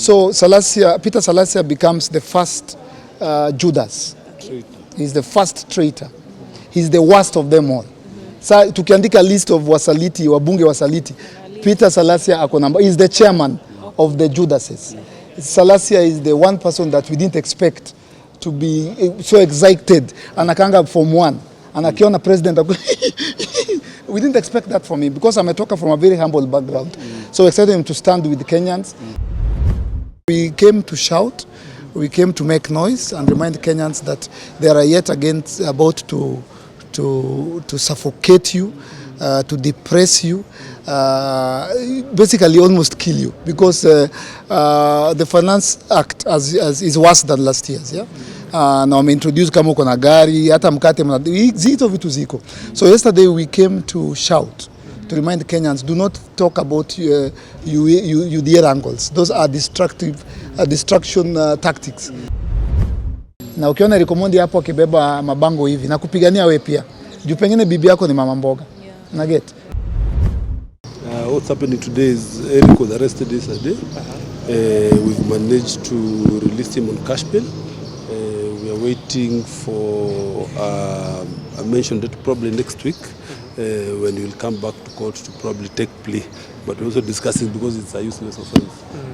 So Peter Salasya becomes the first Judas. He's the first traitor. He's the worst of them all. Sa tukiandika list of wasaliti, wabunge wasaliti, Peter Salasya ako number. He's the chairman of the Judases. Salasya is the one person that we didn't expect to be so excited. Anakanga from one. Anakiona president. We didn't expect that from him because I'm a talker from a very humble background. So excited him to stand with the Kenyans. We came to shout. We came to make noise and remind Kenyans that they are yet again about to suffocate you, to depress you, basically almost kill you, because the Finance Act is worse than last year's. Yeah? Na wameintroduce kama uko na gari, hata mkate zito vitu ziko. So yesterday we came to shout, to remind Kenyans, do not talk about UDA angles. Those are distraction tactics. Na ukiona Omondi hapo akibeba mabango hivi na kupigania wewe pia. Juu pengine bibi yako ni mama mboga. Na get. What's happening today is Eric was arrested yesterday. We've managed to release him on cash bail. We are waiting for a mention date probably next week when he will come back to court to probably take plea. But we're also discussing because it's a useless offense.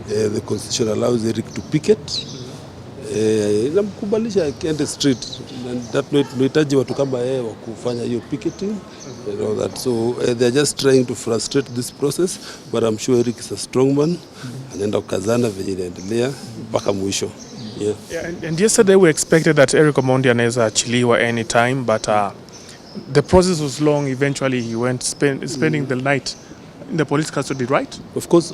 The constitution allows Eric to picket. Namkubalisha akiende street and that tunahitaji watu kama yeye wa kufanya hiyo picketing and all that. So they're just trying to frustrate this process, but I'm sure Eric is a strong man. Anaenda kukazana venye inaendelea mpaka mwisho. Yeah, and yesterday we expected that Eric Omondi anaweza achiliwa anytime, but the process was long. Eventually he went spending the night in the police custody, right? Of course,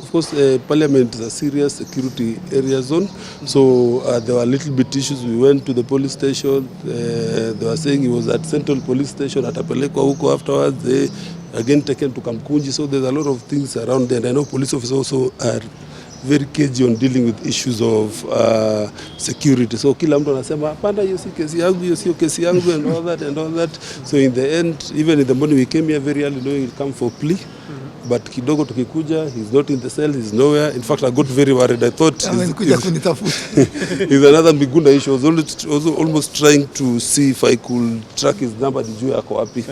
Parliament is a serious security area zone. So there were little bit issues. We went to the police station. They were saying he was at Central Police Station, atapelekwa huko afterwards. They again taken to Kamkunji. So there's a lot of things around there. And I know police officers also are very cagey on dealing with issues of security. So kila mtu anasema hapana, hiyo si kesi yangu, hiyo sio kesi yangu and all that. So in the end, even in the morning we came here very early knowing he'll come for plea. But kidogo tukikuja, he's not in the cell, he's nowhere. In fact, I got very worried. I thought he's another Migunda issue. I was almost trying to see if I could track his number, nijue ako wapi.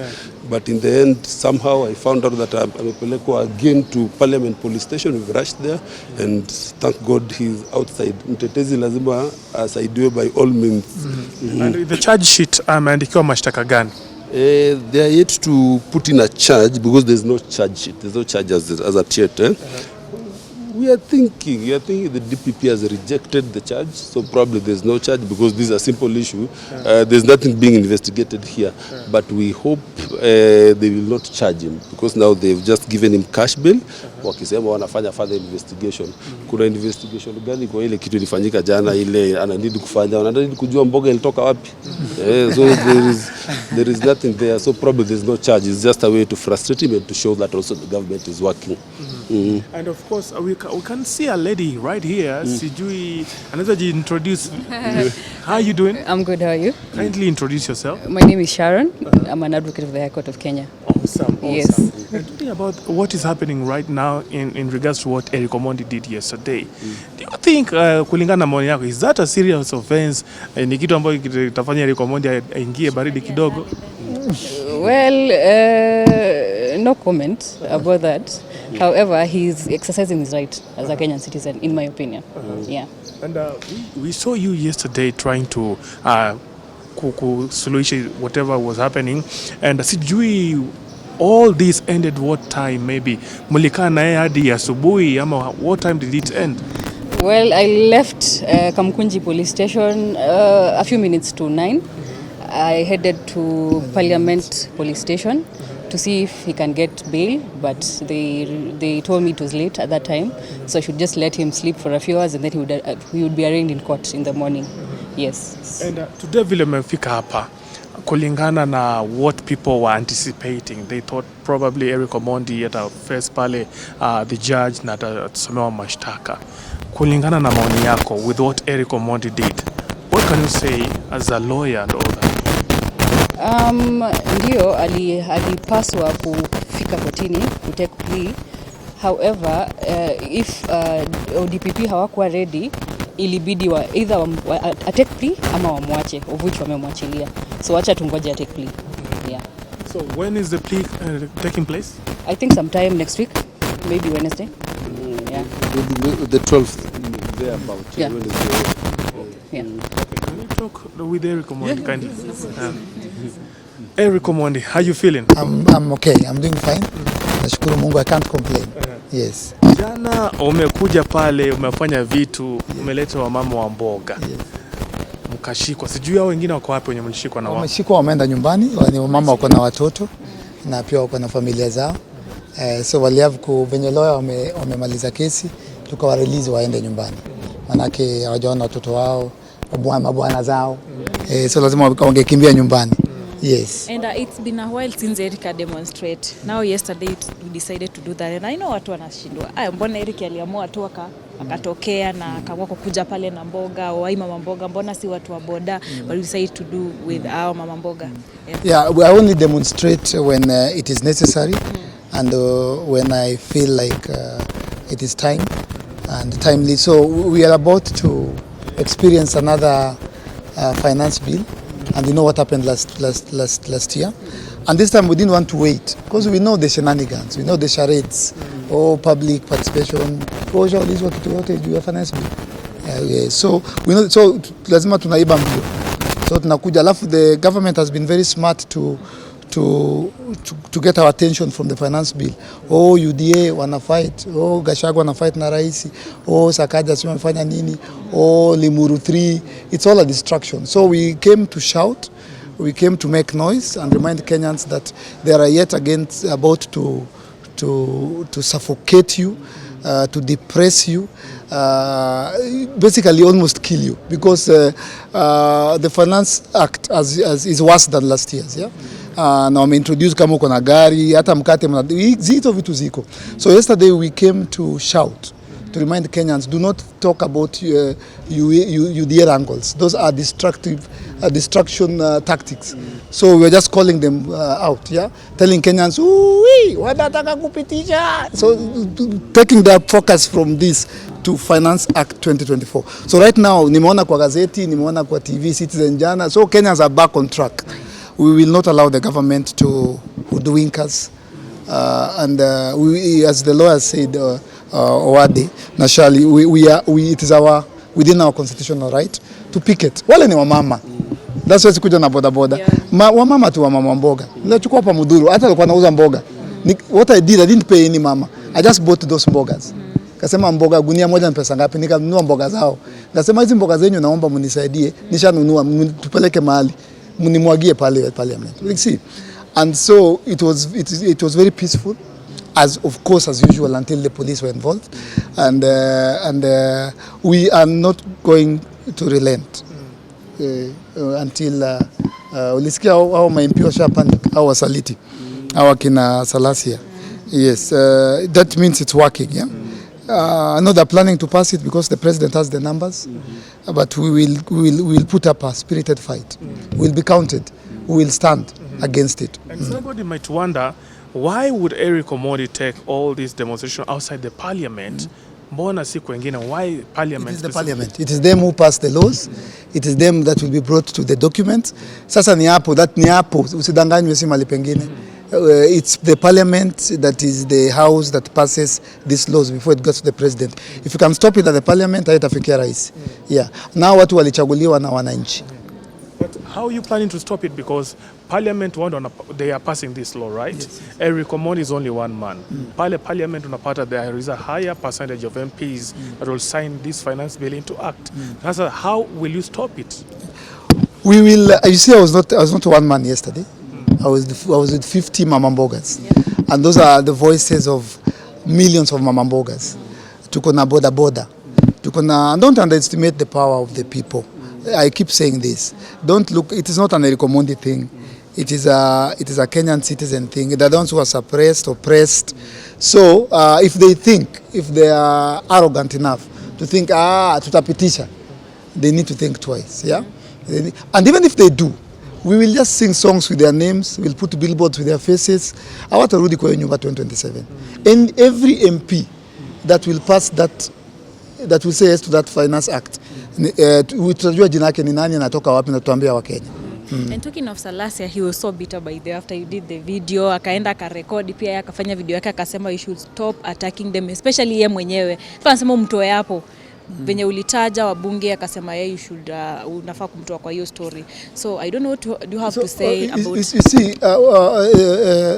But in the end, somehow I found out that amepelekwa again to Parliament Police Station. We've rushed there, and thank God he's outside. Mtetezi lazima asaidiwe by all means. And the charge sheet ameandikiwa mashtaka gani? They are yet to put in a charge because there's no charge sheet. There's no charge as at yet. We are thinking the DPP has rejected the charge, so probably there's no charge because this is a simple issue. There's nothing being investigated here, but we hope they will not charge him because now they've just given him cash bail. Wakisema wanafanya further investigation. Kuna investigation gani kwa ile kitu ilifanyika jana, ile ananidi kufanya, wananidi kujua mboga ilitoka wapi. So there is nothing there, so probably there's no charge. It's just a way to frustrate him and to show that also the government is working. And of course we can see a lady right here. Sijui anaweza introduce. How are you doing? I'm good, how are you? Kindly introduce yourself. My name is Sharon. I'm an advocate of the High Court of Kenya. Awesome. Yes. And talking about what is happening right now in regards to what Eric Omondi did yesterday, do you think kulingana na maoni yako, is that a serious offense? Ni kitu ambayo kitafanya Eric Omondi aingie baridi kidogo? Well, no comment about that. However, he's exercising his right as a Kenyan citizen, in my opinion. Yeah. And we saw you yesterday trying to solution whatever was happening, and sijui all this ended what time? Maybe mulikaa naye hadi asubuhi ama what time did it end? Well, I left Kamkunji police station a few minutes to 9. I headed to Parliament police station to see if he can get bail, but they told me it was late at that time, so I should just let him sleep for a few hours and then he would be arraigned in court in the morning. Yes. And today vile mmefika hapa, kulingana na what people were anticipating, they thought probably Eric Omondi at first pale the judge na atasomewa mashtaka. Kulingana na maoni yako, with what Eric Omondi did, what can you say as a lawyer and all that? Ndio alipaswa kufika kotini kutake plea. However, if ODPP hawakuwa ready, ilibidi either take plea ama wamwache, of which wamemwachilia. So wacha tungoje take plea. Yeah. So when is the plea taking place? I think sometime next week, maybe Wednesday. Yeah. The 12th, thereabout. Yeah. Yeah. Okay. Can you talk with Eric Omondi, kindly? Eric Omondi, how you feeling? I'm okay. I'm doing fine. Nashukuru Mungu, I can't complain. Yes. Jana umekuja pale, umefanya vitu, umeleta wamama wa mboga. Yes. Mkashikwa. Sijui hao wengine wako wapi wenye mlishikwa na wao? Wameshikwa, wameenda nyumbani. Ni wamama wako na watoto na pia wako na familia zao. So waliavu venye lawyer wamemaliza kesi, tukawa release waende nyumbani. Manake hawajaona watoto wao, mabwana zao. So lazima wangekimbia nyumbani. Yes. And it's been a while since Eric demonstrate. Now yesterday we decided to do that. And I know watu wanashindwa. Mbona Eric aliamua tu akatokea na akaamua kuja pale na mboga, wai mama mboga, mbona si watu wa boda, but we decided to do with our mama mboga. Yeah, we only demonstrate when it is necessary and when I feel like it is time and timely. So we are about to experience another finance bill. And you know what happened last year, and this time we didn't want to wait because we know the shenanigans, we know the charades, public participation, closure, this what you have finance bill. So we know, so lazima tunaiba mbio, so tunakuja, alafu the government has been very smart to get our attention from the finance bill. UDA wana fight, Gachagua wana fight na rais, Sakaja sio wamefanya nini, Limuru 3, it's all a distraction. So we came to shout, we came to make noise and remind Kenyans that they are yet again about to suffocate you, to depress you, basically almost kill you, because the Finance Act is worse than last year's. Yeah? Na wameintroduce kama uko na gari hata mkate zito vitu ziko. So yesterday we came to shout, to remind Kenyans, do not talk about UDA angles. Those are distraction tactics. So we are just calling them out, yeah, telling Kenyans, wanataka kupitisha. So taking their focus from this to Finance Act 2024. So right now nimeona kwa gazeti, nimeona kwa TV Citizen jana. So Kenyans are back on track. We will not allow the government to hoodwink us. And we, as the lawyer said, Owadi, Nashali, it is within our constitutional right to picket. Wale ni wamama. That's why sikuja na boda. Wamama tu wamama mboga. Nilichukua pa Mudhuru, hata alikuwa anauza mboga. What I didn't pay any mama. I just bought those mbogas. Kasema mboga gunia moja ni pesa ngapi? Nikanunua mboga zao. Kasema hizi mboga zenyu naomba mnisaidie, nishanunua, tupeleke mahali. Munimwagie pale parliament. You see, and so it was very peaceful, as of course as usual, until the police were involved, and we are not going to relent until ulisikia au MP washapanda au wasaliti au kina Salasya. Yes, that means it's working. Yeah. I know they're planning to pass it because the president has the numbers, but we will put up a spirited fight. We'll be counted. We will stand against it. And somebody might wonder, why would Eric Omondi take all this demonstration outside the parliament? Mbona si kwengine? Why parliament? It is the parliament. It is them who pass the laws. It is them that will be brought to the document. Sasa ni hapo, that ni hapo. Usidanganywe si mali pengine. It's the parliament that is the house that passes these laws before it goes to the president. If you can stop it at the parliament, haitafikia rais. Yeah. Now watu walichaguliwa na wananchi. But how are you planning to stop it? Because parliament, they are passing this law, right? Yes. Eric Omondi is only one man. Parliament unapata there is a higher percentage of MPs that will sign this finance bill into act. How will you stop it? We will. You see, I was not one man yesterday. I was with 50 mama mbogas, and those are the voices of millions of mama mbogas. Tuko na boda. Don't underestimate the power of the people. I keep saying this. Don't look. It is not an Eric Omondi thing. It is a Kenyan citizen thing. They're the ones who are suppressed, oppressed. So if they are arrogant enough to think tutapitisha, they need to think twice. Yeah, and even if they do, We will just sing songs with their names, we'll put billboards with their faces. Hawatarudi kwa nyumba 2027. And every MP that will pass that will say yes to that Finance Act, utajua jina yake ni nani, anatoka wapi, na tuambia wa Kenya. And talking of Salasya, he was so bitter by the after you did the video, akaenda akarekodi pia akafanya video yake akasema you should stop attacking them, especially yeye mwenyewe. Anasema mtoe hapo. Venye ulitaja wabunge akasema yeye you should unafaa kumtoa kwa hiyo story. So I don't know what do you have to say about you see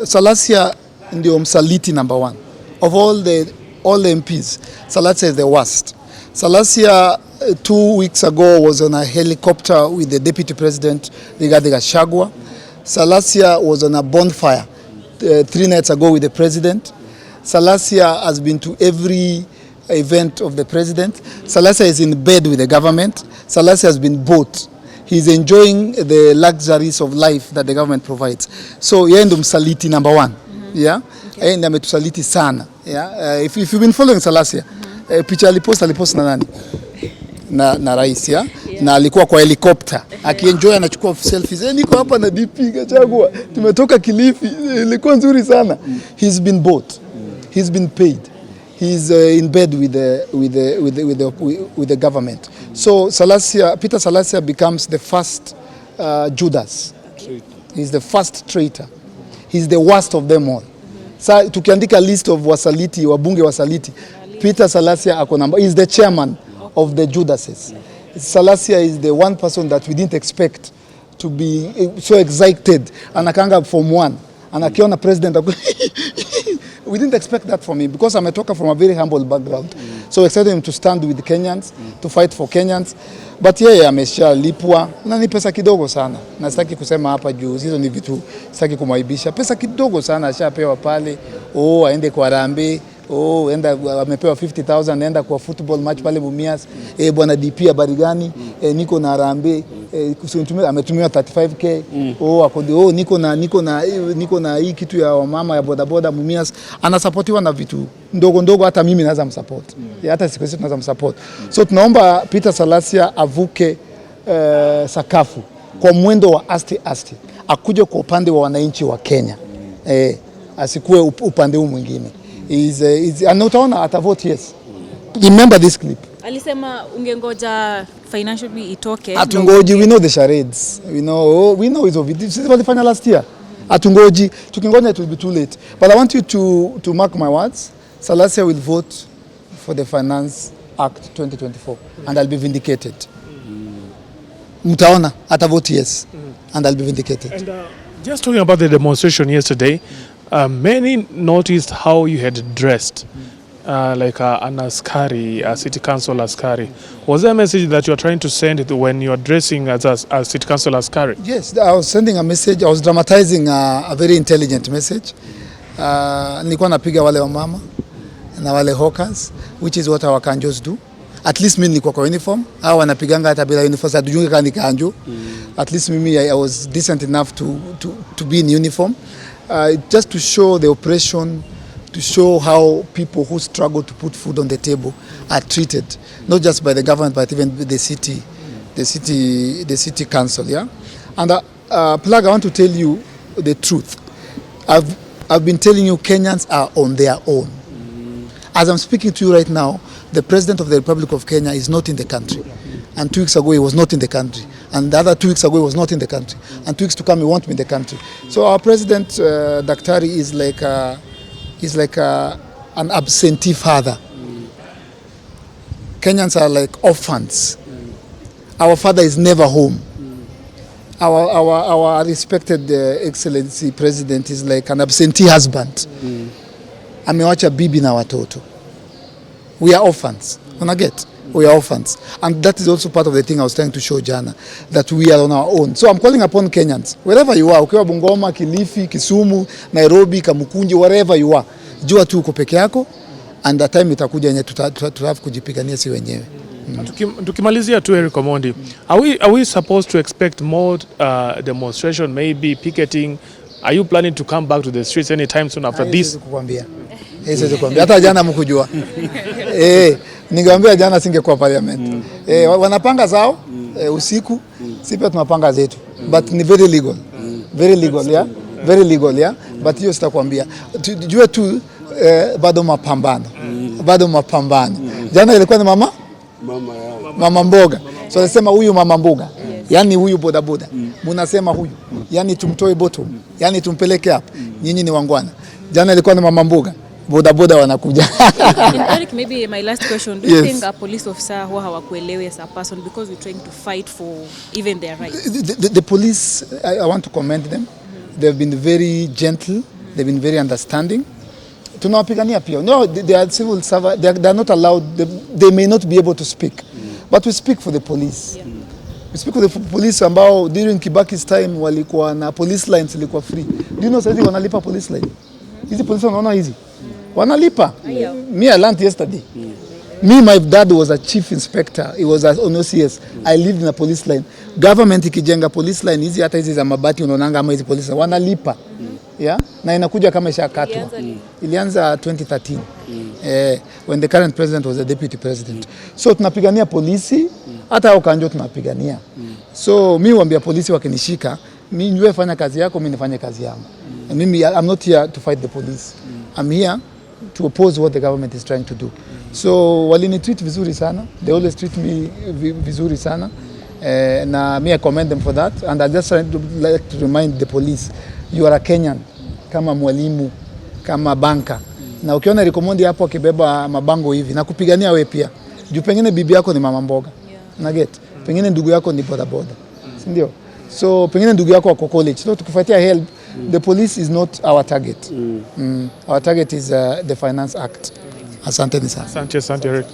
Salasya ndio msaliti number 1 of all the MPs. Salasya is the worst. Salasya 2 weeks ago was on a helicopter with the Deputy President Rigathi Gachagua. Salasya was on a bonfire 3 nights ago with the President. Salasya has been to every event of the President. Salasya is in bed with the government. Salasya has been bought. He's enjoying the luxuries of life that the government provides. So yeye ndo msaliti number 1. Yeah? Yeye ndo ametusaliti sana. Yeah? If you've been following Salasya, picha alipost na nani? Na rais, yeah? Na alikuwa kwa helicopter akienjoy, anachukua selfies. Niko hapa na DP Gachagua, tumetoka Kilifi, ilikuwa nzuri sana. He's been bought. He's been paid. He's in bed with the government. So Peter Salasya becomes the first Judas. He's the first traitor. He's the worst of them all. Sa tukiandika list of wasaliti, wabunge wasaliti, Peter Salasya ako number. He's the chairman of the Judases. Salasya is the one person that we didn't expect to be so excited. Anakanga from 1. Anakiona president. We didn't expect that from him because ametoka from a very humble background. So excited him to stand with Kenyans, to fight for Kenyans. But yeye ameshalipwa na ni pesa kidogo sana. Na sitaki kusema hapa juu, hizo ni vitu sitaki kumaibisha. Pesa kidogo sana ashapewa pale. Aende kwa Rambe. Enda amepewa 50,000 naenda kwa football match pale Mumias. Bwana DP habari gani? Niko na Rambe. Ametumiwa 35k. Niko na hii kitu ya mama ya bodaboda Mumias. Anasupportiwa na vitu ndogo hata mimi naweza msupport. Hata sisi tunaweza msupport. So tunaomba Peter Salasya avuke sakafu kwa mwendo wa asti. Akuje kwa upande wa wananchi wa Kenya. Asikue upande huu mwingine. Utaona atavote yes. Remember this clip. Alisema ungengoja financially itoke. Atungoji, we know the charades. We know it's of it. This is what they last year. Atungoji, tukingoja it will be too late. But I want you to mark my words. Salasya will vote for the Finance Act 2024 and I'll be vindicated. Mtaona atavote yes and I'll be vindicated. And just talking about the demonstration yesterday, many noticed how you had dressed like an askari, a city council askari. Was there a message that you are trying to send when you are dressing as a city council askari? Yes, I was sending a message. I was dramatizing a very intelligent message. Nilikuwa napiga wale wa mama na wale hawkers, which is what our kanjos do. At least mimi nilikuwa kwa uniform. Hao wanapiganga hata bila uniform. Hatujui kama ni kanjo. At least mimi I was decent enough to be in uniform. Just to show the oppression, to show how people who struggle to put food on the table are treated, not just by the government but even the city council. Yeah, and Plug, I want to tell you the truth. I've been telling you Kenyans are on their own. As I'm speaking to you right now, the President of the Republic of Kenya is not in the country. And 2 weeks ago he was not in the country. And the other 2 weeks ago he was not in the country. And 2 weeks to come he won't be in the country. So our President Daktari is like an absentee father. Kenyans are like orphans. Our father is never home. Our respected Excellency President is like an absentee husband. Amewacha bibi na watoto. We are orphans. Unaget? We are orphans. And that is also part of the thing I was trying to show Jana, that we are on our own. So I'm calling upon Kenyans, wherever you are, ukiwa Bungoma, Kilifi, Kisumu, Nairobi, Kamukunji, wherever you are, jua tu uko peke yako, and the time itakuja yenye tutafaa kujipigania si wenyewe. Tukimalizia tu Eric Omondi, are we supposed to expect more demonstration, maybe picketing? Are you planning to come back to the streets anytime soon after this? Siwezi kuambia. Hata jana mkujua. Ningeambia jana singekuwa parliament. Wanapanga zao usiku, sisi pia tunapanga zetu. but ni very legal. Very legal, yeah? Very legal, yeah? But hiyo sitakwambia. Jua tu bado mapambano. Bado mapambano. Jana ilikuwa ni mama mboga. So nasema huyu mama mboga. Yani huyu bodaboda. Munasema huyu. Yani tumtoe bottom. Yani tumpeleke hapo. Nyinyi ni wangwana. Jana ilikuwa ni mama mboga. Bodaboda wanakuja. Eric, maybe my last question. Do you think a police officer who hawakuelewi as a person because we're trying to fight for even their rights? The police, I want to commend them. They've been very gentle. They've been very understanding. Tunawapigania pia. No, they are civil servants. They are not allowed. They may not be able to speak. But we speak for the police. Yeah. We speak for the police ambao during Kibaki's time walikuwa na police lines ilikuwa free. Do you know sasa wanalipa police line? Hizi police wanaona hizi. Wanalipa. Me, I learned yesterday. Me, my dad was a chief inspector. He was on OCS. I lived in a police line. Government ikijenga police line hizi hata hizi za mabati unaonanga ama hizi police wanalipa. Yeah? Na inakuja kama ishakatwa. Ilianza 2013. When the current president was the deputy president. So tunapigania polisi hata hao kanjo tunapigania. So mimi huambia polisi wakinishika, mimi niwe fanya kazi yako, mimi nifanye kazi yangu. Mimi I'm not here to fight the police. I'm here to oppose what the government is trying to do. So walini treat vizuri sana. They always treat me vizuri sana. Na me I commend them for that, and I just like to remind the police, you are a Kenyan kama mwalimu, kama banka. Na ukiona Eric Omondi hapo akibeba mabango hivi na kupigania wewe pia. Juu pengine bibi yako ni mama mboga. Na get. Pengine ndugu yako ni boda boda. Si ndio? So pengine ndugu yako wako college. So tukifuatia help, the police is not our target. Our target is the Finance Act. Asante ni sana. Asante Eric.